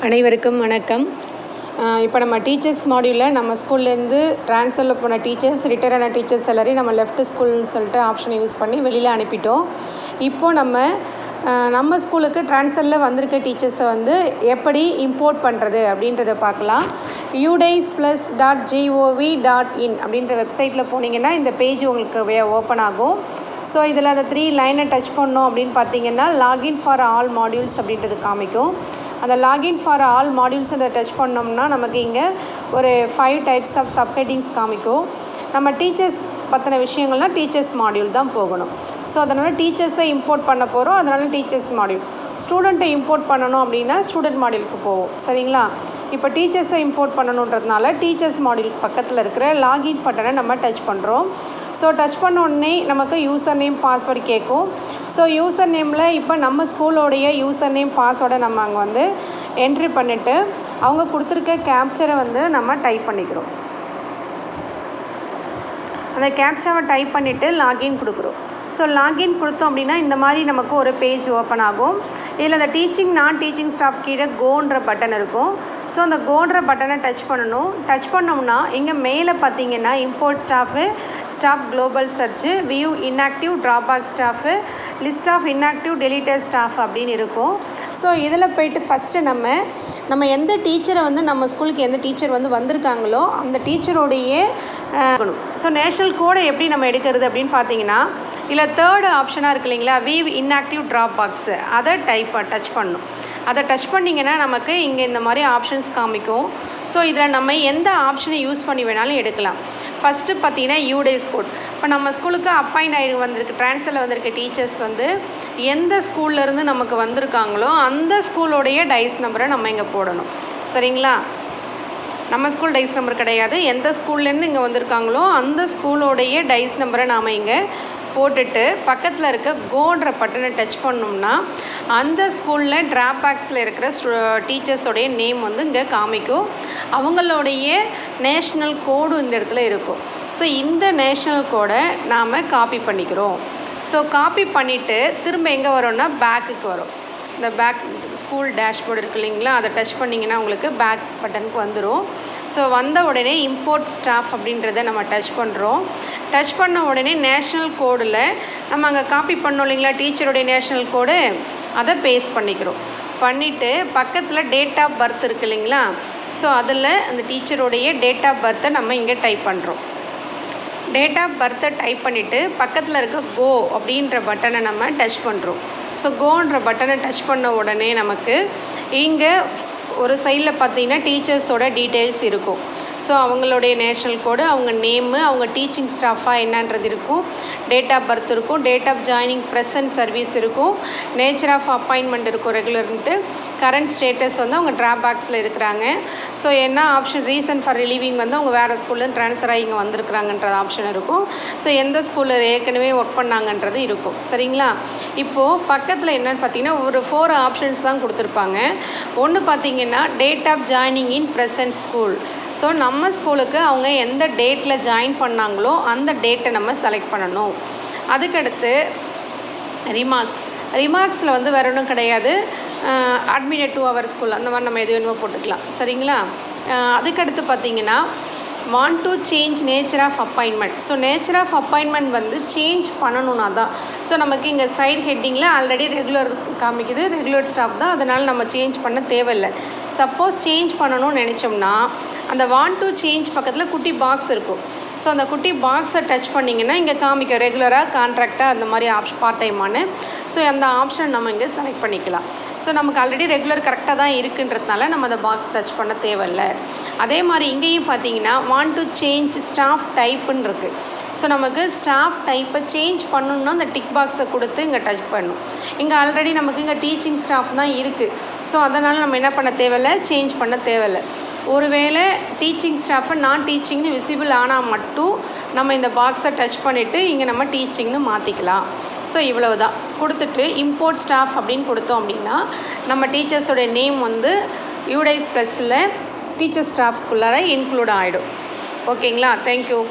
அனைவருக்கும் வணக்கம். இப்போ நம்ம டீச்சர்ஸ் மாடியூலில் நம்ம ஸ்கூல்லேருந்து ட்ரான்ஸ்ஃபரில் போன டீச்சர்ஸ், ரிட்டையர் ஆன டீச்சர்ஸ் எல்லாரையும் நம்ம லெஃப்ட் ஸ்கூல்னு சொல்லிட்டு ஆப்ஷனை யூஸ் பண்ணி வெளியில் அனுப்பிட்டோம். இப்போது நம்ம ஸ்கூலுக்கு ட்ரான்ஸ்ஃபரில் வந்திருக்க டீச்சர்ஸை எப்படி இம்போர்ட் பண்ணுறது அப்படின்றத பார்க்கலாம். udays+.gov.in அப்படின்ற வெப்சைட்டில் போனீங்கன்னா இந்த பேஜ் உங்களுக்கு ஓப்பன் ஆகும். ஸோ இதில் அந்த 3 லைனை டச் பண்ணோம் அப்படின்னு பார்த்தீங்கன்னா லாகின் ஃபார் ஆல் மாடியூல்ஸ் அப்படின்றது காமிக்கும். அந்த லாகின் ஃபார் ஆல் மாடியூல்ஸை டச் பண்ணோம்னா நமக்கு இங்கே ஒரு 5 டைப்ஸ் ஆஃப் சப்ஹெட்டிங்ஸ் காமிக்கும். நம்ம டீச்சர்ஸ் பற்றின விஷயங்கள்லாம் டீச்சர்ஸ் மாடியூல் தான் போகணும். ஸோ அதனால் டீச்சர்ஸை இம்போர்ட் பண்ண போகிறோம். அதனால் டீச்சர்ஸ் மாடியூல். ஸ்டூடெண்ட்டை இம்போர்ட் பண்ணணும் அப்படின்னா ஸ்டூடெண்ட் மாடியூலுக்கு போவோம். சரிங்களா? இப்போ டீச்சர்ஸை இம்போர்ட் பண்ணணுன்றதுனால டீச்சர்ஸ் மாடியூலுக்கு பக்கத்தில் இருக்கிற லாகின் பட்டனை நம்ம டச் பண்ணுறோம். ஸோ டச் பண்ண உடனே நமக்கு யூசர் நேம் பாஸ்வேர்டு கேட்கும். ஸோ யூசர் நேமில் இப்போ நம்ம ஸ்கூலோடைய யூசர் நேம் பாஸ்வேர்டை நம்ம அங்கே என்ட்ரி பண்ணிவிட்டு அவங்க கொடுத்துருக்க கேப்சரை நம்ம டைப் பண்ணிக்கிறோம். அந்த கேப்சாவை டைப் பண்ணிவிட்டு லாகின் கொடுக்குறோம். ஸோ லாகின் கொடுத்தோம் அப்படின்னா இந்த மாதிரி நமக்கு ஒரு பேஜ் ஓப்பன் ஆகும். இதில் அந்த நான் டீச்சிங் ஸ்டாஃப் கீழே கோன்ற பட்டன் இருக்கும். ஸோ அந்த கோன்ற பட்டனை டச் பண்ணணும். டச் பண்ணோம்னா இங்கே மேலே பார்த்தீங்கன்னா import staff global search, view inactive drawback staff, list of inactive deleted staff அப்படின்னு இருக்கும். ஸோ இதில் போய்ட்டு ஃபஸ்ட்டு நம்ம எந்த டீச்சரை நம்ம ஸ்கூலுக்கு எந்த டீச்சர் வந்திருக்காங்களோ அந்த டீச்சரோடைய ஸோ நேஷ்னல் கோடை எப்படி நம்ம எடுக்கிறது அப்படின்னு பார்த்தீங்கன்னா இதில் 3rd ஆப்ஷனாக இருக்குது இல்லைங்களா, வியூ இன்ஆக்டிவ் ட்ராப் பாக்ஸு, அதை டச் பண்ணணும். அதை டச் பண்ணிங்கன்னா நமக்கு இங்கே இந்த மாதிரி ஆப்ஷன்ஸ் காமிக்கும். ஸோ இதில் நம்ம எந்த ஆப்ஷனை யூஸ் பண்ணி வேணாலும் எடுக்கலாம். ஃபஸ்ட்டு பார்த்தீங்கன்னா யூடேஸ் கோட். இப்போ நம்ம ஸ்கூலுக்கு அப்பாயிண்ட் வந்திருக்கு, ட்ரான்ஸ்ஃபரில் வந்திருக்க டீச்சர்ஸ் எந்த ஸ்கூல்லேருந்து நமக்கு வந்திருக்காங்களோ அந்த ஸ்கூலோடைய டைஸ் நம்பரை நம்ம இங்கே போடணும். சரிங்களா? நம்ம ஸ்கூல் டைஸ் நம்பர் கிடையாது, எந்த ஸ்கூல்லேருந்து இங்கே வந்திருக்காங்களோ அந்த ஸ்கூலோடைய டைஸ் நம்பரை நாம் இங்கே போட்டுட்டு பக்கத்தில் இருக்க கோன்ற பட்டனை டச் பண்ணோம்னா அந்த ஸ்கூலில் ட்ராபாக்ஸில் இருக்கிற டீச்சர்ஸோடைய நேம் இங்கே காமிக்கும். அவங்களுடைய நேஷ்னல் கோடு இந்த இடத்துல இருக்கும். ஸோ இந்த நேஷ்னல் கோடை நாம் காப்பி பண்ணிக்கிறோம். ஸோ காப்பி பண்ணிவிட்டு திரும்ப எங்கே வரோன்னா பேக்குக்கு வரும். இந்த பேக் ஸ்கூல் டேஷ்போர்டு இருக்குது இல்லைங்களா, அதை டச் பண்ணிங்கன்னா உங்களுக்கு பேக் பட்டனுக்கு வந்துடும். ஸோ வந்த உடனே இம்போர்ட் ஸ்டாஃப் அப்படின்றத நம்ம டச் பண்ணுறோம். டச் பண்ண உடனே நேஷ்னல் கோடில் நம்ம அங்கே காப்பி பண்ணோம் இல்லைங்களா டீச்சருடைய நேஷ்னல் கோடு, அதை பேஸ்ட் பண்ணிக்கிறோம். பண்ணிவிட்டு பக்கத்தில் டேட் ஆஃப் பர்த் இருக்குது இல்லைங்களா, ஸோ அதில் அந்த டீச்சருடைய டேட் ஆஃப் பர்த்தை நம்ம இங்கே டைப் பண்ணுறோம். டேட் ஆஃப் பர்த்தை டைப் பண்ணிவிட்டு பக்கத்தில் இருக்க கோ அப்படின்ற பட்டனை நம்ம டச் பண்ணுறோம். ஸோ கோன்ற பட்டனை டச் பண்ண உடனே நமக்கு இங்கே ஒரு சைடில் பார்த்தீங்கன்னா டீச்சர்ஸோட டீட்டெயில்ஸ் இருக்கும். ஸோ அவங்களுடைய நேஷ்னல் கோடு, அவங்க நேமு, அவங்க டீச்சிங் ஸ்டாஃபாக என்னன்றது இருக்கும், டேட் ஆஃப் பர்த் இருக்கும், date of joining present service இருக்கும், நேச்சர் ஆஃப் அப்பாயின்மெண்ட் இருக்கும் ரெகுலர்ன்ட்டு, கரண்ட் ஸ்டேட்டஸ் அவங்க ட்ராபாக்ஸில் இருக்கிறாங்க. ஸோ என்ன ஆப்ஷன் ரீசன் ஃபார் ரிலீவிங் அவங்க வேறு ஸ்கூல்லேருந்து ட்ரான்ஸ்ஃபர் ஆகி இங்கே வந்திருக்கிறாங்கன்றது ஆப்ஷன் இருக்கும். ஸோ எந்த ஸ்கூலில் ஏற்கனவே ஒர்க் பண்ணாங்கன்றது இருக்கும். சரிங்களா? இப்போது பக்கத்தில் என்னென்னு பார்த்தீங்கன்னா ஒரு 4 ஆப்ஷன்ஸ் தான் கொடுத்துருப்பாங்க. ஒன்று பார்த்தீங்கன்னா date of joining in present school. So நம்ம ஸ்கூலுக்கு அவங்க எந்த டேட்டில் ஜாயின் பண்ணாங்களோ அந்த டேட்டை நம்ம செலக்ட் பண்ணணும். அதுக்கடுத்து ரிமார்க்ஸில் வேறு ஒன்றும் கிடையாது, அட்மிட்டட் டு அவர் ஸ்கூல் அந்த மாதிரி நம்ம எது வேணுமோ போட்டுக்கலாம். சரிங்களா? அதுக்கடுத்து பார்த்திங்கன்னா want to change nature of appointment. So nature of appointment change பண்ணணுன்னா தான். ஸோ நமக்கு இங்கே சைடு ஹெட்டிங்கில் ஆல்ரெடி ரெகுலர் காமிக்குது, ரெகுலர் ஸ்டாஃப் தான், அதனால் நம்ம சேஞ்ச் பண்ண தேவையில்லை. சப்போஸ் சேஞ்ச் பண்ணணும்னு நினச்சோம்னா அந்த வாண்ட் டு சேஞ்ச் பக்கத்தில் குட்டி பாக்ஸ் இருக்கும். ஸோ அந்த குட்டி பாக்ஸை டச் பண்ணிங்கன்னா இங்கே காமிக்கும் ரெகுலராக, கான்ட்ராக்டாக அந்த மாதிரி ஆப்ஷன், பார்ட் டைமானு. ஸோ அந்த ஆப்ஷன் நம்ம இங்கே செலக்ட் பண்ணிக்கலாம். ஸோ நமக்கு ஆல்ரெடி ரெகுலர் கரெக்டாக தான் இருக்குன்றதுனால நம்ம அந்த பாக்ஸ் டச் பண்ண தேவையில்லை. அதே மாதிரி இங்கேயும் பார்த்தீங்கன்னா வாண்ட் டு சேஞ்ச் ஸ்டாஃப் டைப்புன்னு இருக்குது. ஸோ நமக்கு ஸ்டாஃப் டைப்பை சேஞ்ச் பண்ணணுன்னா அந்த டிக் பாக்ஸை கொடுத்து இங்கே டச் பண்ணணும். இங்கே ஆல்ரெடி நமக்கு இங்கே டீச்சிங் ஸ்டாஃப் தான் இருக்குது. ஸோ அதனால் நம்ம என்ன பண்ண தேவையில்லை, சேஞ்ச் பண்ண தேவையில்லை. ஒருவேளை டீச்சிங் ஸ்டாஃபை நான் டீச்சிங்னு விசிபிள் ஆனால் மட்டும் நம்ம இந்த பாக்ஸை டச் பண்ணிவிட்டு இங்கே நம்ம டீச்சிங்னு மாற்றிக்கலாம். ஸோ இவ்வளவு தான் கொடுத்துட்டு இம்போர்ட் ஸ்டாஃப் அப்படின்னு கொடுத்தோம் அப்படின்னா நம்ம டீச்சர்ஸோடைய நேம் யூடைஸ் ப்ளஸில் டீச்சர் ஸ்டாஃப்ஸ்குள்ளார இன்க்ளூட் ஆகிடும். ஓகேங்களா? தேங்க்யூ.